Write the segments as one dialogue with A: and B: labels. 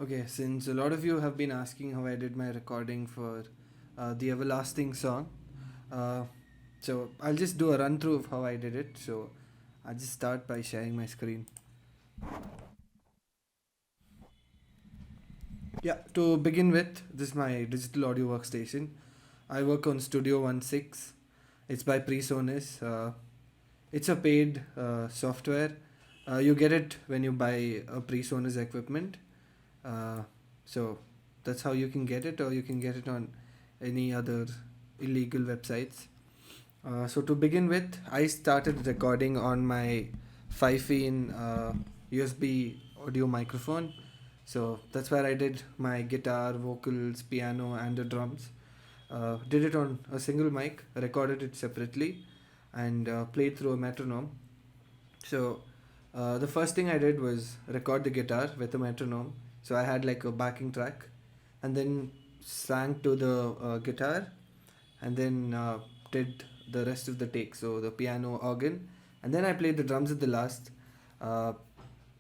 A: Okay, since a lot of you have been asking how I did my recording for the Everlasting song, uh, so I'll just do a run through of how I did it. So I'll just start by sharing my screen. Yeah, to begin with, this is my digital audio workstation. I work on Studio 16. It's by PreSonus. It's a paid software. You get it when you buy a PreSonus equipment. Uh, so that's how you can get it, or you can get it on any other illegal websites. So to begin with, I started recording on my 5-in USB audio microphone. So that's where I did my guitar, vocals, piano, and the drums. Did it on a single mic, recorded it separately, and played through a metronome. So the first thing I did was record the guitar with a metronome. So I had like a backing track, and then sang to the guitar, and then did the rest of the take. So the piano, organ, and then I played the drums at the last. Uh,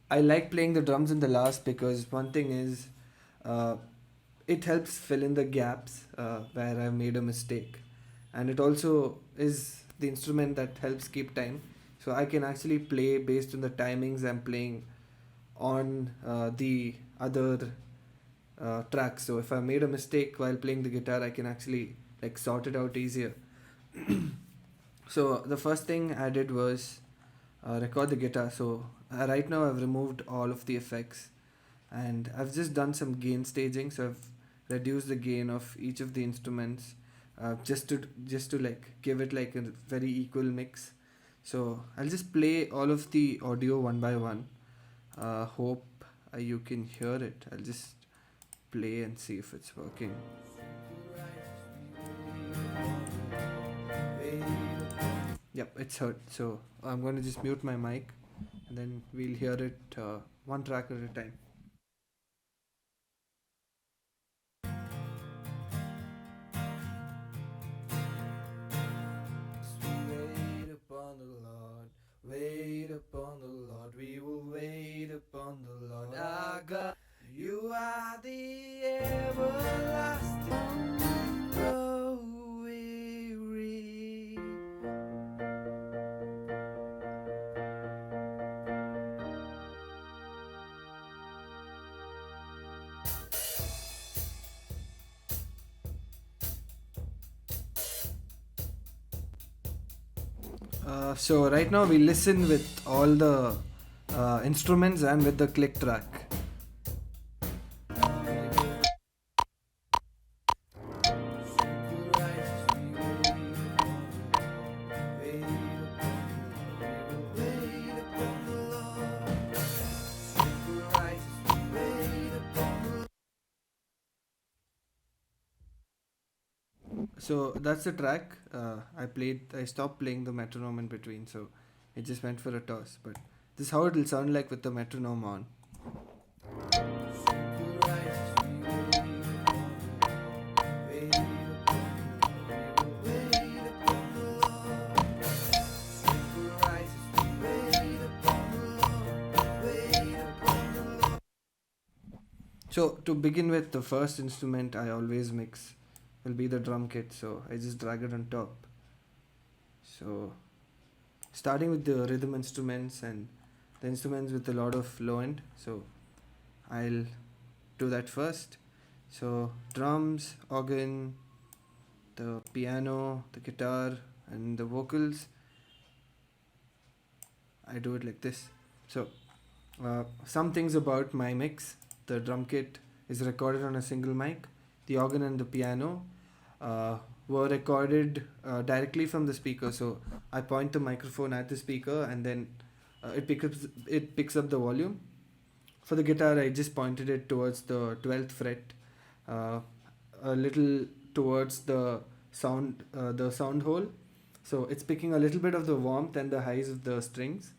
A: I like playing the drums in the last because one thing is, uh, it helps fill in the gaps where I've made a mistake, and it also is the instrument that helps keep time. So I can actually play based on the timings I'm playing on the other tracks. So if I made a mistake while playing the guitar, I can actually like sort it out easier. So the first thing I did was record the guitar. So right now I've removed all of the effects, and I've just done some gain staging. So I've reduced the gain of each of the instruments, just to like give it like a very equal mix. So I'll just play all of the audio one by one. Hope you can hear it. I'll just play and see if it's working. Yep, it's heard. So I'm going to just mute my mic, and then we'll hear it one track at a time. Wait upon the Lord, wait upon the Lord, we will wait upon the Lord our God. You are the everlasting, grow weary. So right now we listen with all the instruments and with the click track. So that's the track. I stopped playing the metronome in between, so it just went for a toss. But this is how it will sound like with the metronome on. So to begin with, the first instrument I always mix will be the drum kit. So I just drag it on top. So starting with the rhythm instruments and the instruments with a lot of low end. So I'll do that first. So drums, organ, the piano, the guitar, and the vocals. I do it like this. So some things about my mix: the drum kit is recorded on a single mic. The organ and the piano were recorded directly from the speaker. So I point the microphone at the speaker, and then it picks up the volume. For the guitar, I just pointed it towards the 12th fret, uh, a little towards the sound hole. So it's picking a little bit of the warmth and the highs of the strings.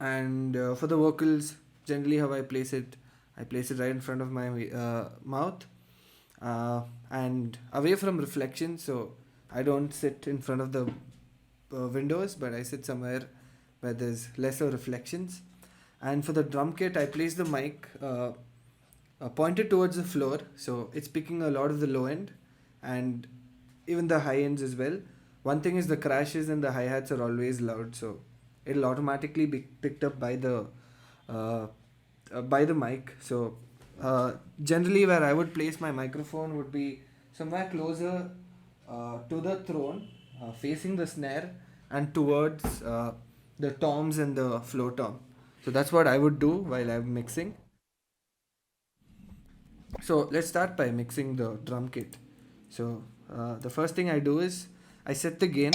A: And for the vocals, generally how I place it right in front of my mouth, uh, and away from reflection. So I don't sit in front of the windows, but I sit somewhere where there's lesser reflections. And for the drum kit, I place the mic pointed towards the floor, so it's picking a lot of the low end and even the high ends as well. One thing is the crashes and the hi hats are always loud, so it'll automatically be picked up uh, by the mic. So generally, where I would place my microphone would be somewhere closer to the throne, facing the snare and towards the toms and the floor tom. So that's what I would do while I'm mixing. So let's start by mixing the drum kit. So the first thing I do is I set the gain.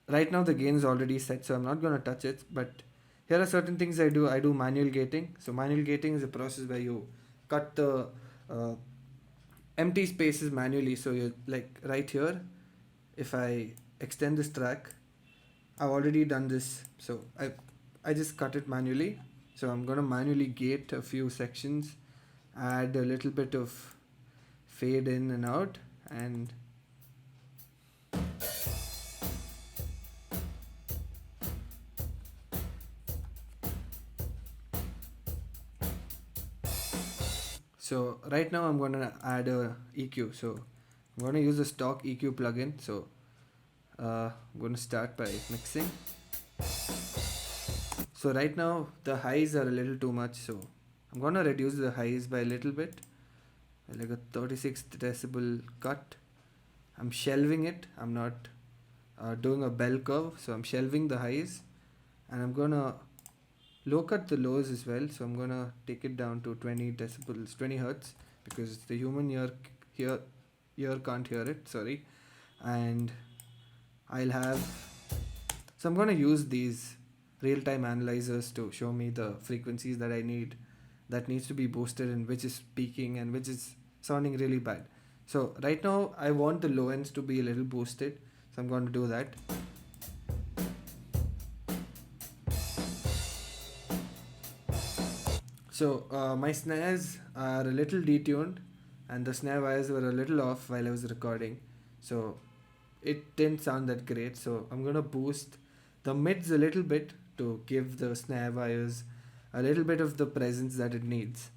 A: Right now the gain is already set, so I'm not going to touch it. But here are certain things I do. I do manual gating. So manual gating is a process where you cut the uh, empty spaces manually. So you like right here, if I extend this track, I've already done this. So I just cut it manually. So I'm gonna manually gate a few sections, add a little bit of fade in and out, and so right now I'm gonna add a EQ. So I'm gonna use a stock EQ plugin. So I'm gonna start by mixing. So right now the highs are a little too much. So I'm gonna reduce the highs by a little bit, like a 36 decibel cut. I'm shelving it. I'm not doing a bell curve. So I'm shelving the highs, and I'm gonna low cut the lows as well. So I'm gonna take it down to 20 decibels, 20 hertz, because the human here ear can't hear it. Sorry, and I'll have. So I'm gonna use these real-time analyzers to show me the frequencies that I need, that needs to be boosted, and which is peaking and which is sounding really bad. So right now I want the low ends to be a little boosted. So I'm going to do that. So my snares are a little detuned, and the snare wires were a little off while I was recording. So it didn't sound that great. So I'm gonna boost the mids a little bit to give the snare wires a little bit of the presence that it needs.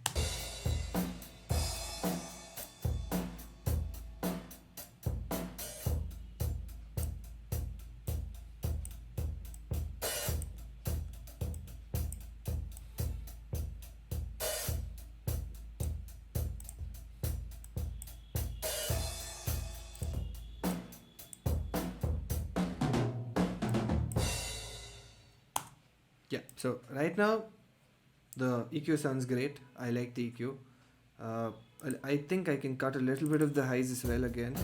A: Yeah. So right now the EQ sounds great. I like the EQ. Uh, I think I can cut a little bit of the highs as well again.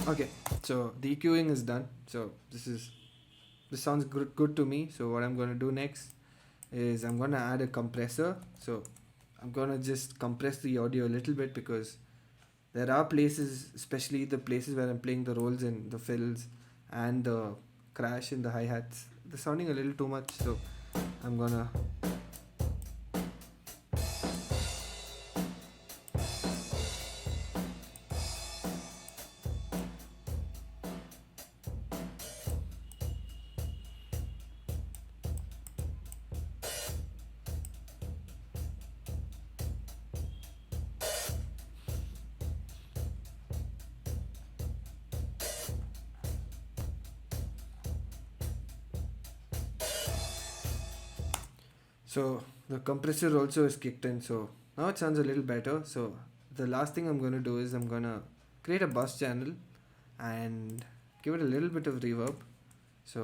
A: Okay, so the EQing is done. So this sounds good to me. So what I'm gonna do next is I'm gonna add a compressor. So I'm gonna just compress the audio a little bit, because there are places, especially the places where I'm playing the rolls in the fills and the crash in the hi hats, they're sounding a little too much. So I'm gonna. So the compressor also is kicked in. So now it sounds a little better. So the last thing I'm gonna do is I'm gonna create a bus channel and give it a little bit of reverb. So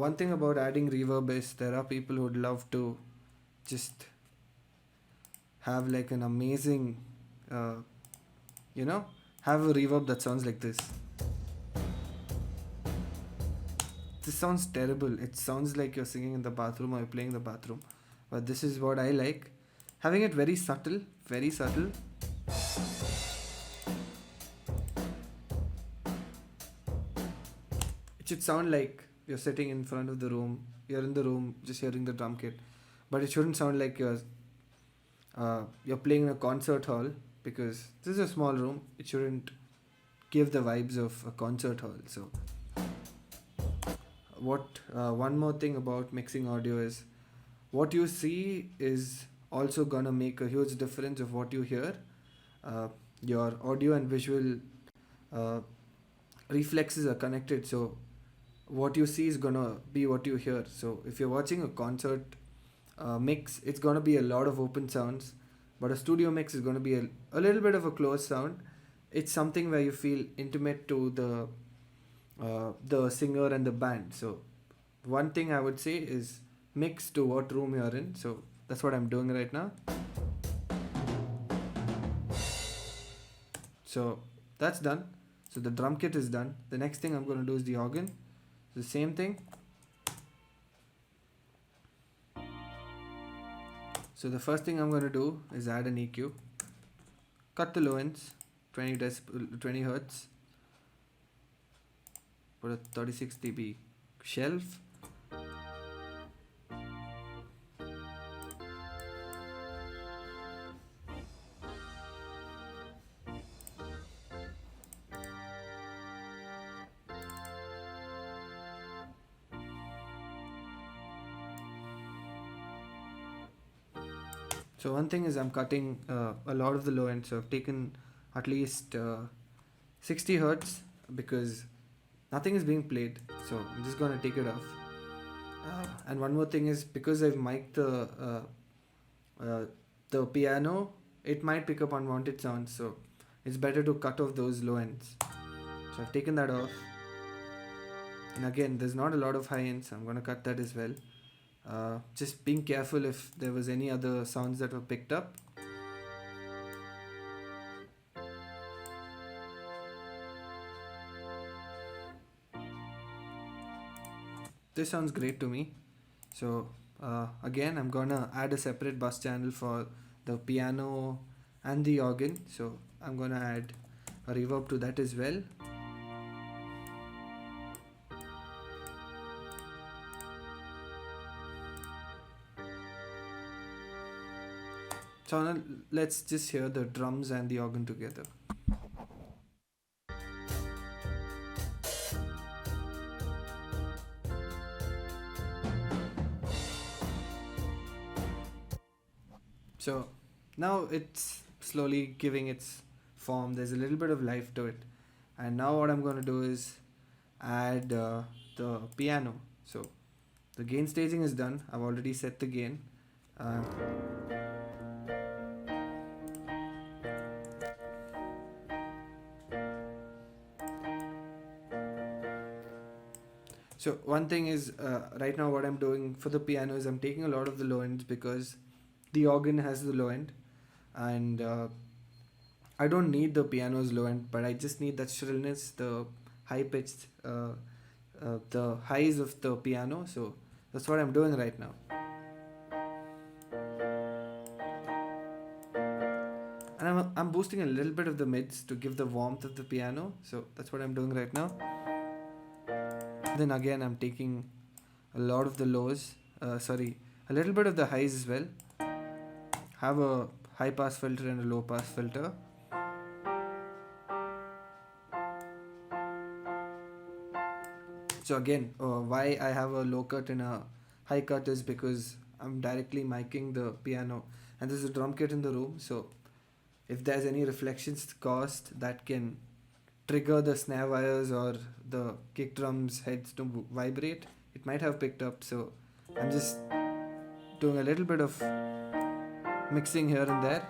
A: one thing about adding reverb is there are people who would love to just have like an amazing, uh, you know, have a reverb that sounds like this. this sounds terrible. It sounds like you're singing in the bathroom or you're playing in the bathroom. But this is what I like. Having it very subtle, very subtle. It should sound like you're sitting in front of the room. You're in the room just hearing the drum kit. But it shouldn't sound like you're playing in a concert hall, because this is a small room. It shouldn't give the vibes of a concert hall. So what one more thing about mixing audio is, what you see is also gonna make a huge difference of what you hear. uh, your audio and visual uh, reflexes are connected, so what you see is gonna be what you hear. So if you're watching a concert mix, it's gonna be a lot of open sounds, but a studio mix is gonna be a little bit of a closed sound. It's something where you feel intimate to the singer and the band. So one thing I would say is mix to what room you're in. So that's what I'm doing right now. So that's done. So the drum kit is done. The next thing I'm going to do is the organ. The same thing. So the first thing I'm going to do is add an EQ. Cut the low ends, 20 hertz. Put a 36 dB shelf. So one thing is I'm cutting a lot of the low end. So I've taken at least 60 hertz because nothing is being played. So I'm just gonna take it off. And one more thing is, because I've mic'd the piano, it might pick up unwanted sounds. So it's better to cut off those low ends. So I've taken that off. And again, there's not a lot of high ends. So I'm gonna cut that as well. Just being careful if there was any other sounds that were picked up. This sounds great to me. So again, I'm gonna add a separate bus channel for the piano and the organ. So I'm gonna add a reverb to that as well. So now let's just hear the drums and the organ together. So now it's slowly giving its form. There's a little bit of life to it. And now what I'm going to do is add the piano. So the gain staging is done. I've already set the gain. So one thing is, right now what I'm doing for the piano is I'm taking a lot of the low ends because the organ has the low end, and I don't need the piano's low end, but I just need that shrillness, the high pitched, the highs of the piano. So that's what I'm doing right now. And I'm boosting a little bit of the mids to give the warmth of the piano. So that's what I'm doing right now. Then again, I'm taking a lot of the lows, a little bit of the highs as well. Have a high pass filter and a low pass filter. So again, why I have a low cut and a high cut is because I'm directly miking the piano, and there's a drum kit in the room. So if there's any reflections caused, that can trigger the snare wires or the kick drums heads to vibrate. It might have picked up. So I'm just doing a little bit of mixing here and there.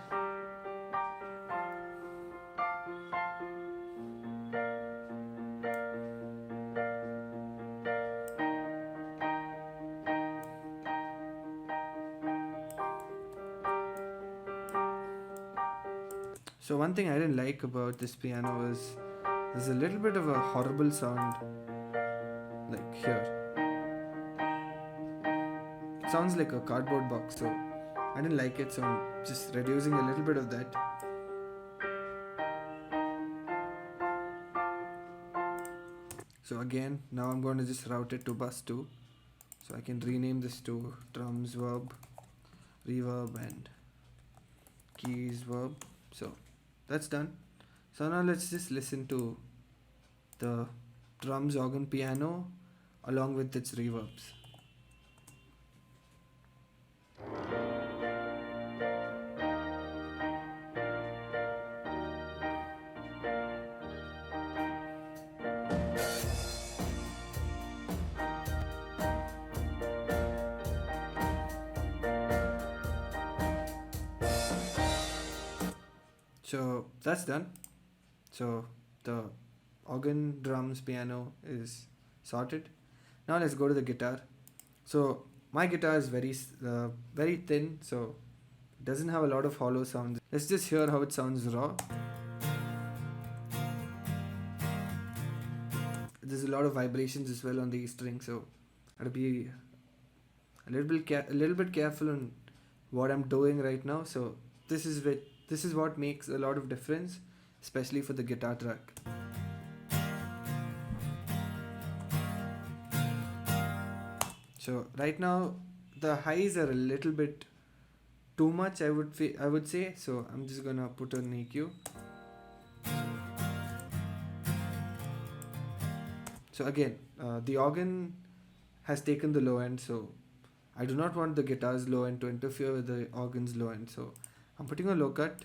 A: So one thing I didn't like about this piano is there's a little bit of a horrible sound like here. sounds like a cardboard box, so I didn't like it, so I'm just reducing a little bit of that. So again, now I'm going to just route it to bus 2. So I can rename this to drums verb, reverb, and keys verb. So that's done. So now let's just listen to the drums, organ, piano along with its reverbs. So that's done. So the organ, drums, piano is sorted. Now let's go to the guitar. So my guitar is very thin, so it doesn't have a lot of hollow sounds. Let's just hear how it sounds raw. There's a lot of vibrations as well on the string, so I'll be a little bit careful on what I'm doing right now. So this is what makes a lot of difference, especially for the guitar track. So right now the highs are a little bit too much, I would say. So I'm just gonna put an EQ. So again, the organ has taken the low end, so I do not want the guitar's low end to interfere with the organ's low end. So I'm putting a low cut.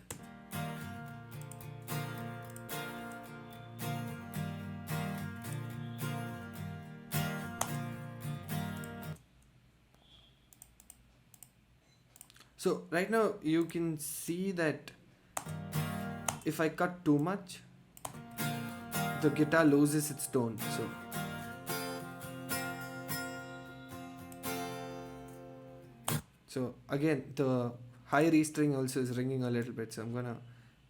A: So right now you can see that if I cut too much, the guitar loses its tone. So again, the high re string also is ringing a little bit, so I'm gonna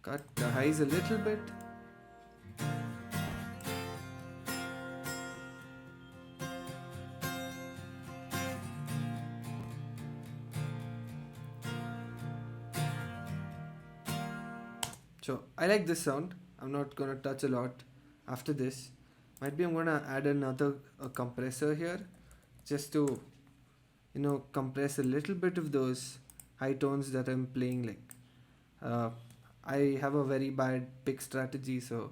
A: cut the highs a little bit. So I like this sound. I'm not gonna touch a lot after this. Might be I'm gonna add another compressor here, just to compress a little bit of those high tones that I'm playing. Like I have a very bad pick strategy, so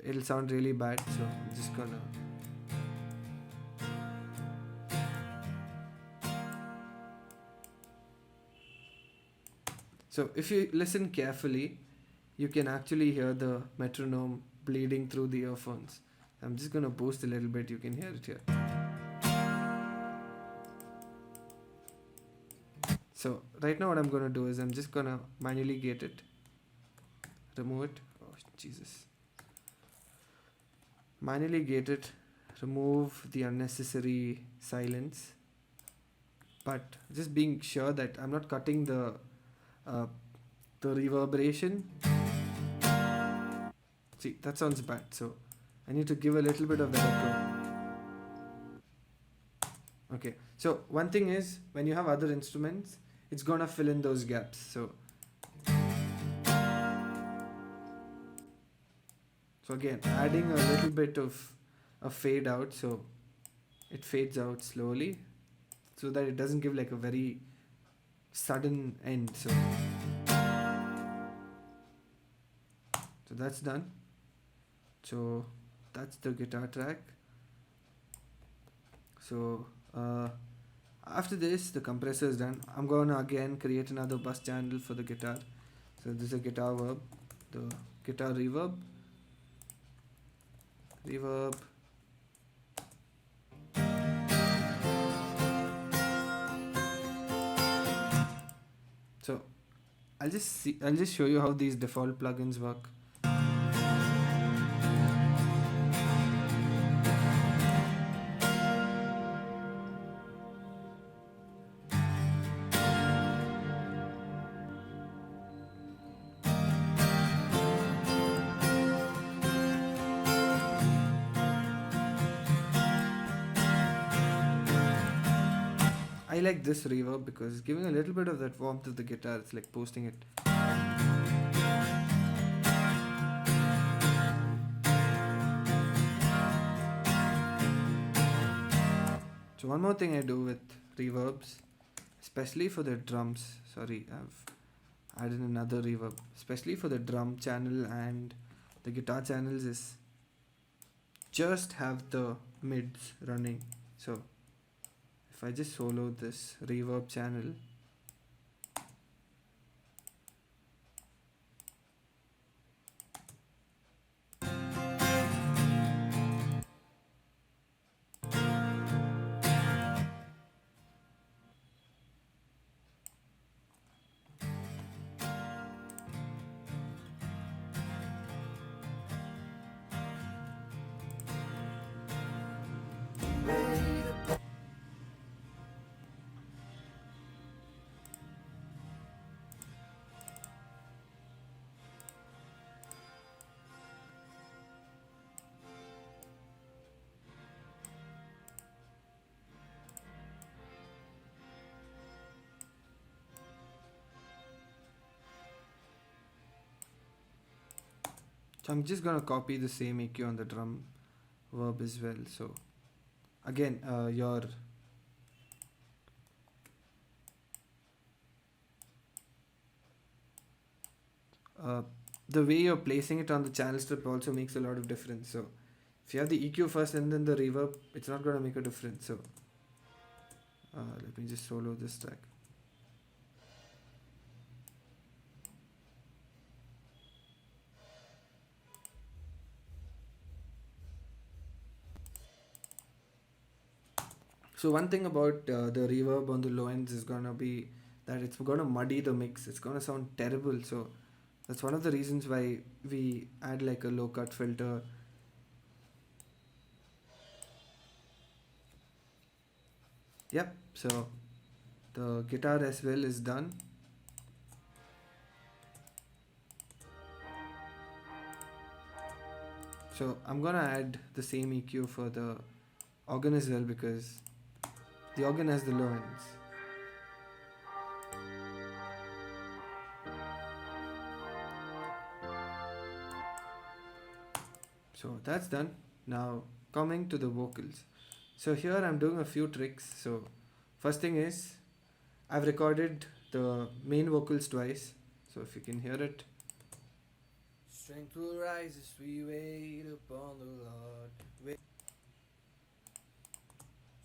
A: it'll sound really bad. So I'm just gonna. So if you listen carefully, you can actually hear the metronome bleeding through the earphones. I'm just gonna boost a little bit. You can hear it here. So right now what I'm gonna do is I'm just gonna manually gate it, remove it. Oh Jesus! Manually gate it, remove the unnecessary silence, but just being sure that I'm not cutting the reverberation. See, that sounds bad. So I need to give a little bit of that echo. Okay. So one thing is, when you have other instruments, it's gonna fill in those gaps. So again, adding a little bit of a fade out, so it fades out slowly, so that it doesn't give like a very sudden end. So that's done. So that's the guitar track. So after this, the compressor is done. I'm gonna again create another bus channel for the guitar. So this is a guitar verb, the guitar reverb. So I'll just show you how these default plugins work. like this reverb because it's giving a little bit of that warmth to the guitar. It's like boosting it. So one more thing I do with reverbs, especially for the drums. Sorry, I've added another reverb, especially for the drum channel and the guitar channels, is just have the mids running. So if I just solo this reverb channel, so I'm just gonna copy the same EQ on the drum verb as well. So again, uh, the way you're placing it on the channel strip also makes a lot of difference. So if you have the EQ first and then the reverb, it's not gonna make a difference. So let me just solo this track. So one thing about the reverb on the low ends is gonna be that it's gonna muddy the mix. It's gonna sound terrible. So that's one of the reasons why we add like a low cut filter. Yep. So the guitar as well is done. So I'm gonna add the same EQ for the organ as well because the organ has the low ends. So that's done. Now coming to the vocals. So here I'm doing a few tricks. So first thing is I've recorded the main vocals twice. So if you can hear it. Strength will rise as we wait upon the Lord.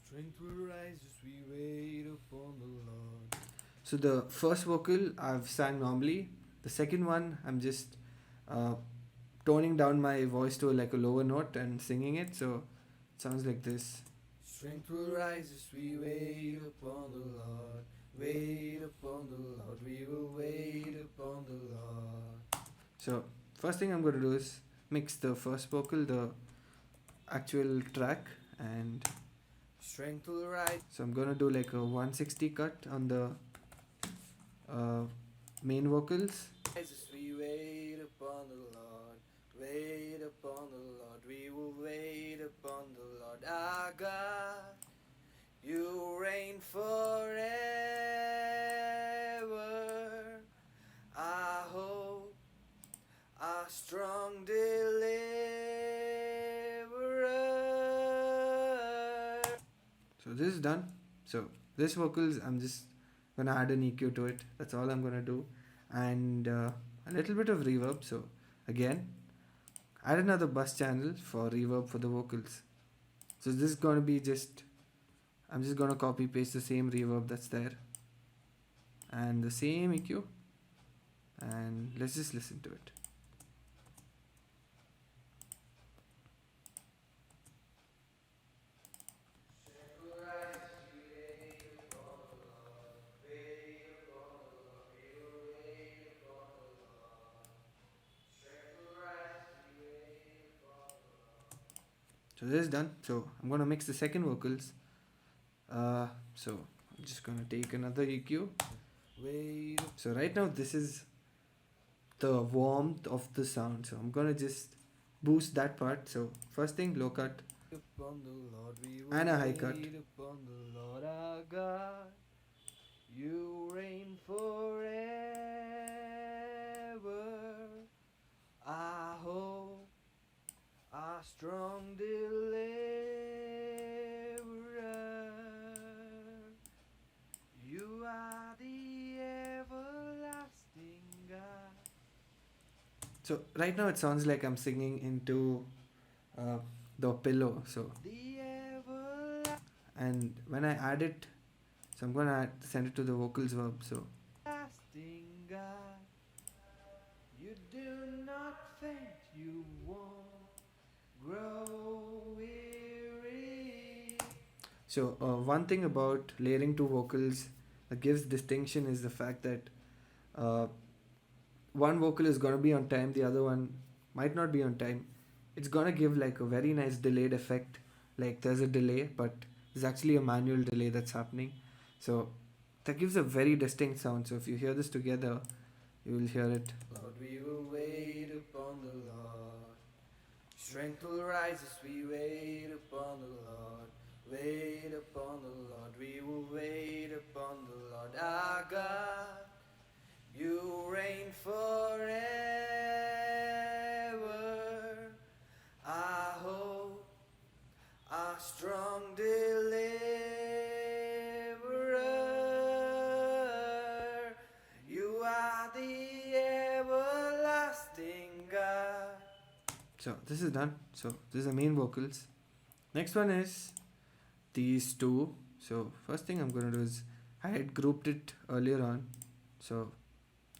A: Strength will rise as we wait upon the Lord. So the first vocal I've sang normally. The second one I'm just uh, toning down my voice to like a lower note and singing it. So it sounds like this. Strength will rise as we wait upon the Lord. Wait upon the Lord. We will wait upon the Lord. So first thing I'm going to do is mix the first vocal, the actual track, and strength will rise. So I'm going to do like a 160 cut on the main vocals. As we wait upon the Lord, wait upon the Lord, we will wait upon the Lord our God. You reign forever. Our hope, our strong deliverer. So this is done. So this vocals, I'm just gonna add an EQ to it. That's all I'm gonna do, and a little bit of reverb. So again, add another bus channel for reverb for the vocals. So this is gonna be just, I'm just gonna copy paste the same reverb that's there and the same EQ, and let's just listen to it. So this is done. So I'm gonna mix the second vocals. So I'm just gonna take another EQ. Wait. So right now this is the warmth of the sound. So I'm gonna just boost that part. So first thing, low cut and a high cut. So right now it sounds like I'm singing into uh, the pillow. So and when I add it, so I'm gonna send it to the vocals verb. So
B: Everlasting God, you do not faint, you won't grow weary.
A: one thing about layering two vocals that gives distinction is the fact that uh, one vocal is gonna be on time, the other one might not be on time. It's gonna give like a very nice delayed effect. Like there's a delay, but there's actually a manual delay that's happening. So that gives a very distinct sound. So if you hear this together, you will hear it. Lord, we will wait upon the Lord. Strength will rise as we wait upon the Lord. Wait upon the Lord. We will wait upon the Lord our God. You reign forever. Our hope, our strong deliverer. You are the everlasting God. So this is done. So this is the main vocals. Next one is these two. So first thing I'm gonna do is I had grouped it earlier on. So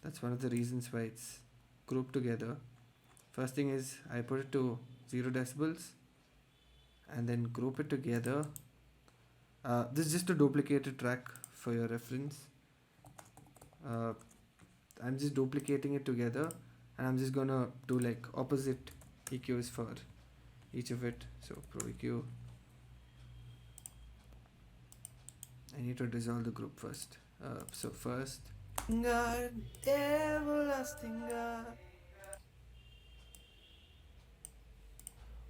A: that's one of the reasons why it's grouped together. First thing is I put it to 0 decibels and then group it together. This is just a duplicated track for your reference. Uh, I'm just duplicating it together and I'm just gonna do like opposite EQs for each of it. So Pro EQ. I need to dissolve the group first. So first, God, everlasting God.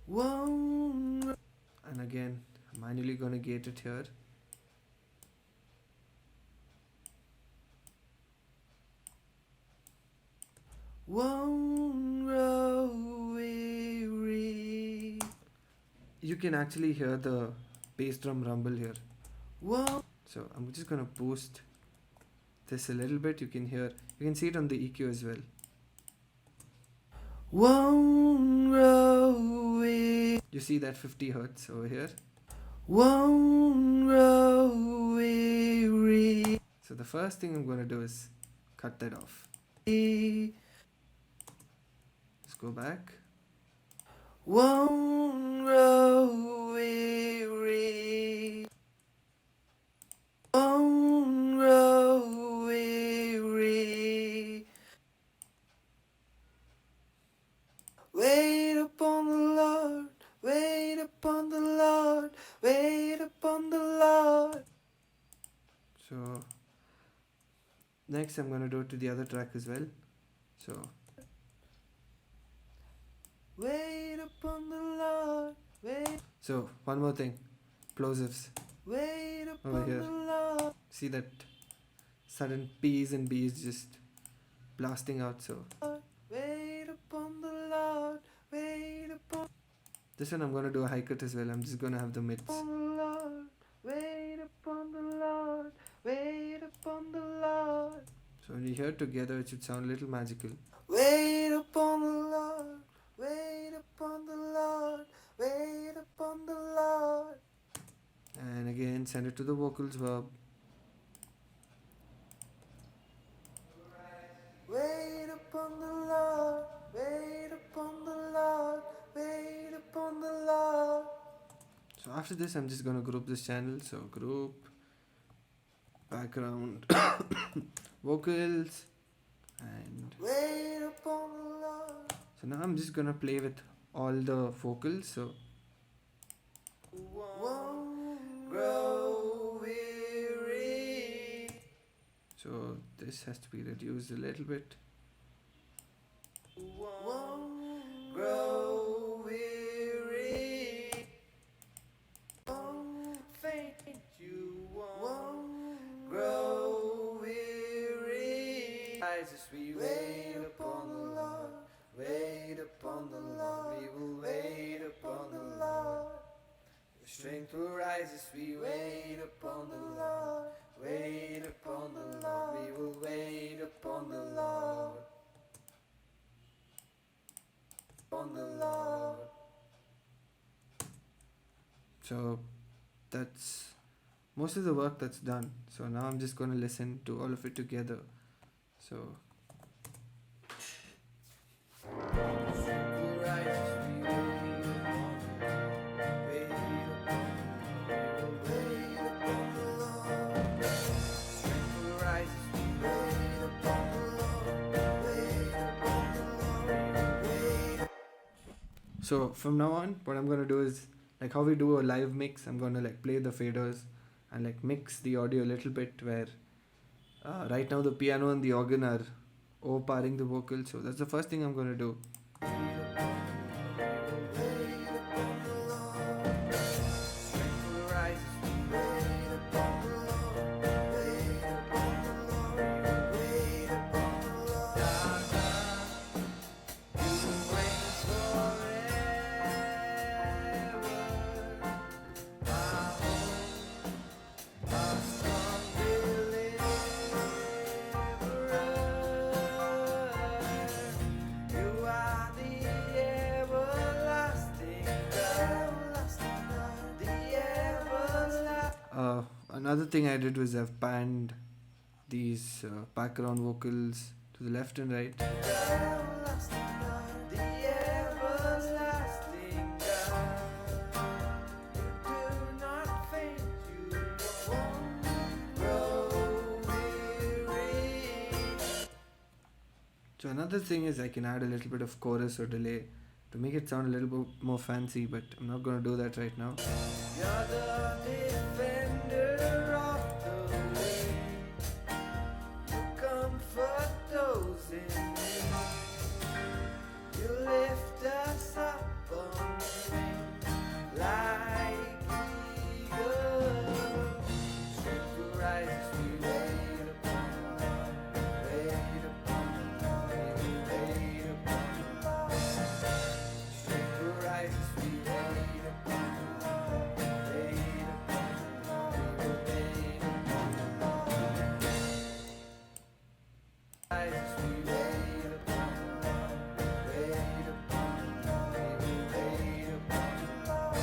A: Won't. And again, I'm manually gonna gate it here. Won't grow weary. You can actually hear the bass drum rumble here. Whoa. So I'm just gonna boost this a little bit. You can see it on the EQ as well. Won't grow weary. You see that 50 hertz over here? Won't grow weary. So the first thing I'm gonna do is cut that off. Let's go back. Won't grow weary. Won't grow weary. Wait upon the Lord. Wait upon the Lord. Wait upon the Lord. So next I'm gonna do it to the other track as well. So wait upon the Lord. Wait. So one more thing. Plosives. Wait upon over here. The Lord. See that sudden P's and B's just blasting out. So wait upon the Lord. Wait upon. This one I'm gonna do a high cut as well. I'm just gonna have the mids. Wait upon the Lord. Wait upon the Lord. So when you hear it together, it should sound a little magical. Wait upon the Lord. Wait upon the Lord. Wait upon the Lord. And again, send it to the vocals verb. Wait upon the Lord. Wait upon the Lord. Wait upon the Lord. So after this, I'm just gonna group this channel. So group, background, vocals, and wait upon the Lord. So now I'm just gonna play with all the vocals. So won't grow weary. So this has to be reduced a little bit. Won't grow weary. Won't faint. You won't grow weary. As we wait upon the Lord. Wait upon the Lord. We will wait upon the Lord. Strength will rise as we wait upon the Lord. Wait upon the Lord. We will wait upon the Lord. So that's most of the work that's done. So now I'm just going to listen to all of it together. So so from now on, what I'm gonna do is like how we do a live mix. I'm gonna like play the faders and like mix the audio a little bit. Where right now the piano and the organ are overpowering the vocal. So that's the first thing I'm gonna do. Another thing I did was I've panned these background vocals to the left and right. So another thing is I can add a little bit of chorus or delay to make it sound a little bit more fancy, but I'm not going to do that right now. You're the defender of the weak. You comfort those in need. You lift us up on wings like eagles. Strength to rise as we wait upon the Lord. Wait upon the Lord. Wait upon the Lord. Strength to rise as we wait upon the Lord. Wait upon the Lord. Wait upon the Lord. Rise as we wait upon the Lord. Wait upon the Lord. Wait upon the Lord.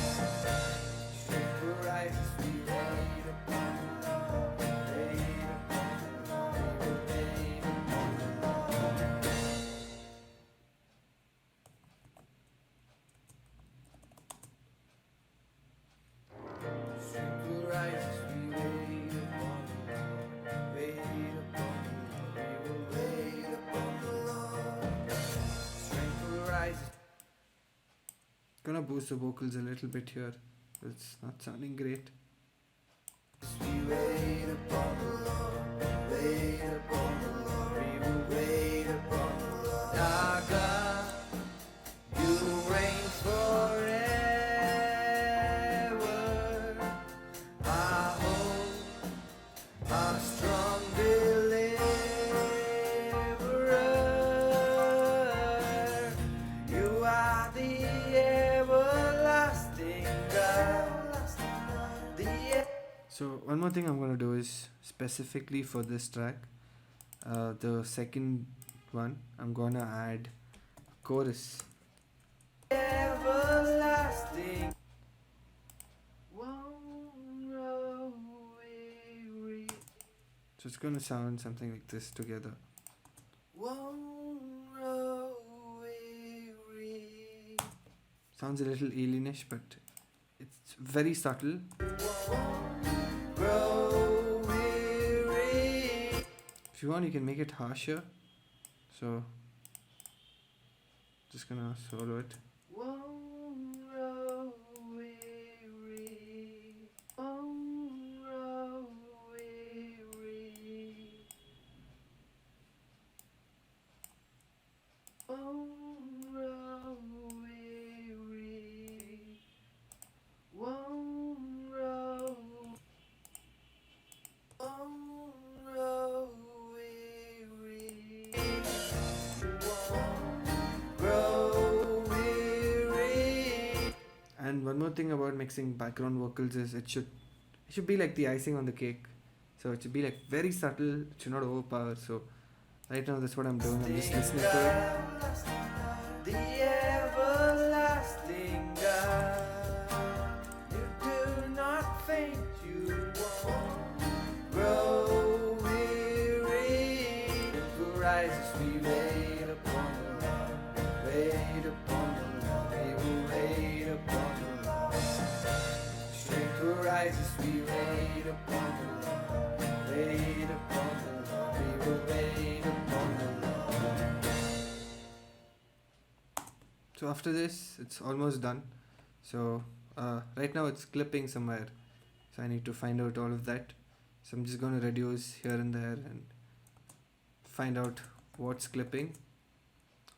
A: Strength to rise as we wait upon the Lord. Wait upon the Lord. Wait upon the Lord. Strength to rise as we wait upon the Lord. Wait upon the Lord. We will wait upon the Lord. Strength to rise. Gonna boost the vocals a little bit here. It's not sounding great. As we wait upon the Lord, wait upon the Lord, we will wait upon the Lord. Our God, you reign forever. Our hope, our strong deliverer. You are the everlasting God. So one more thing I'm gonna do is specifically for this track, the second one, I'm gonna add a chorus. Everlasting. So it's gonna sound something like this together. Sounds a little alienish, but it's very subtle. If you want, you can make it harsher. So, just gonna solo it. And one more thing about mixing background vocals is it should be like the icing on the cake. So it should be like very subtle, it should not overpower. So right now that's what I'm doing. I'm just listening to it. The everlasting God, you do So after this, it's almost done. So right now it's clipping somewhere. So I need to find out all of that. So I'm just gonna reduce here and there and find out what's clipping,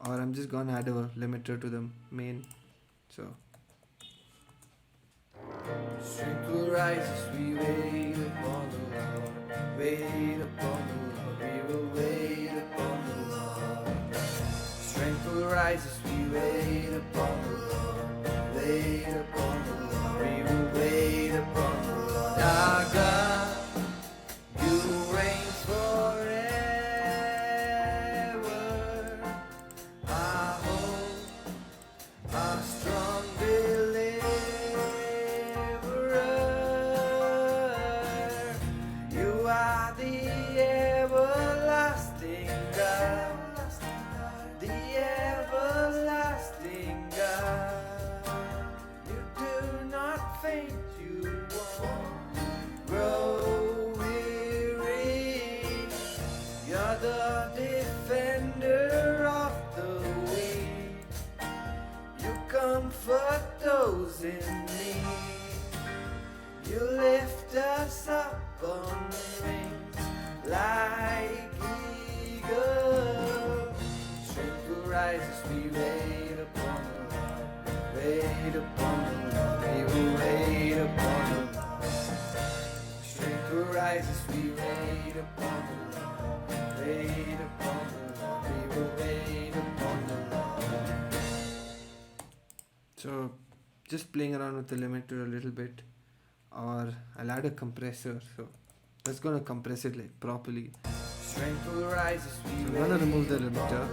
A: or I'm just gonna add a limiter to the main. So
B: Strength will rise as we wait upon the Lord. Wait upon the Lord. We will wait upon the Lord. Strength will rise as we wait upon the Lord. Wait upon the Lord. We will wait upon the Lord. Our God, you reign forever. Our hope, our strong deliverer. You are the everlasting God, the everlasting God. You do not faint, you won't grow weary. You're the defender of the weak. You comfort those in need. You lift us up on wings like eagles. Strength will rise as we wait upon the Lord. Wait upon the Lord. We will wait upon the Lord. Strength will rise as we wait upon the Lord. Wait upon the Lord. We will wait upon the Lord.
A: so just playing around with the limiter a little bit, or I'll add a compressor. So that's gonna compress it like properly.
B: Strength will rise as we
A: So I'm gonna remove the limiter.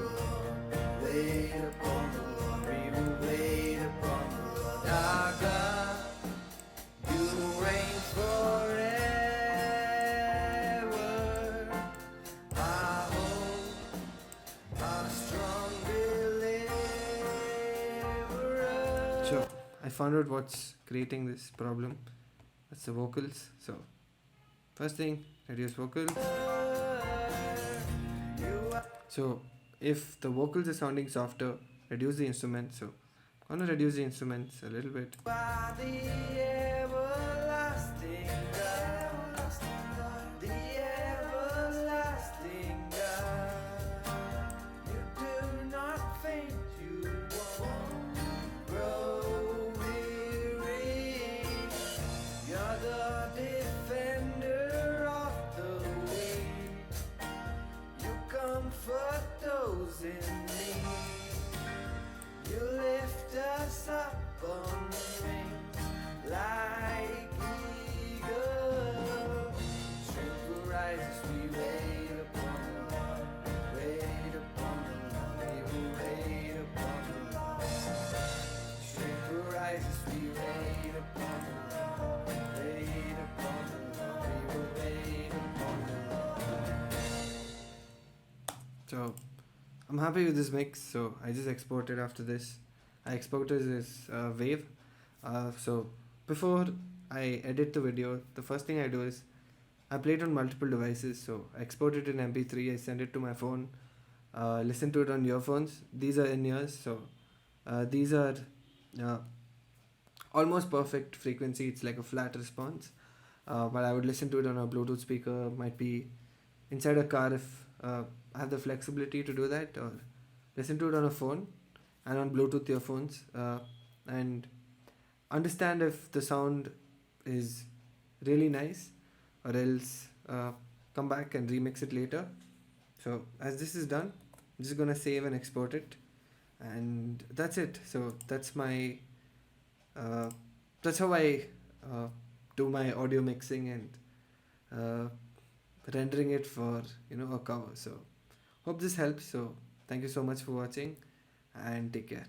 B: wait upon the Lord. We will wait upon the Lord. Our God, you reign forever. Our hope, our strong deliverer.
A: So I found out what's creating this problem. That's the vocals. So first thing, reduce vocals.
B: You are
A: So if the vocals are sounding softer, reduce the instruments. So I'm gonna reduce the instruments a little bit.
B: the everlasting God, the everlasting God. You do not faint, you won't grow weary. You're the defender of the weak. You comfort those in need. You lift us up on wings like eagles. Strength will rise as we wait upon the Lord. Wait upon the Lord. We will wait upon the Lord. Strength will rise as we wait upon the Lord. Wait upon the Lord. We will wait upon the Lord.
A: So I'm happy with this mix. So I just exported after this. I exported this wave. So before I edit the video, the first thing I do is I play it on multiple devices. So I export it in MP3. I send it to my phone. Listen to it on earphones. These are in ears. So these are uh, almost perfect frequency. It's like a flat response. But I would listen to it on a Bluetooth speaker. Might be inside a car if I have the flexibility to do that, or listen to it on a phone and on Bluetooth earphones, and understand if the sound is really nice, or else come back and remix it later. So as this is done, I'm just gonna save and export it, and that's it. So uh, that's how I uh, do my audio mixing and uh, rendering it for a cover. So hope this helps. So thank you so much for watching, and take care.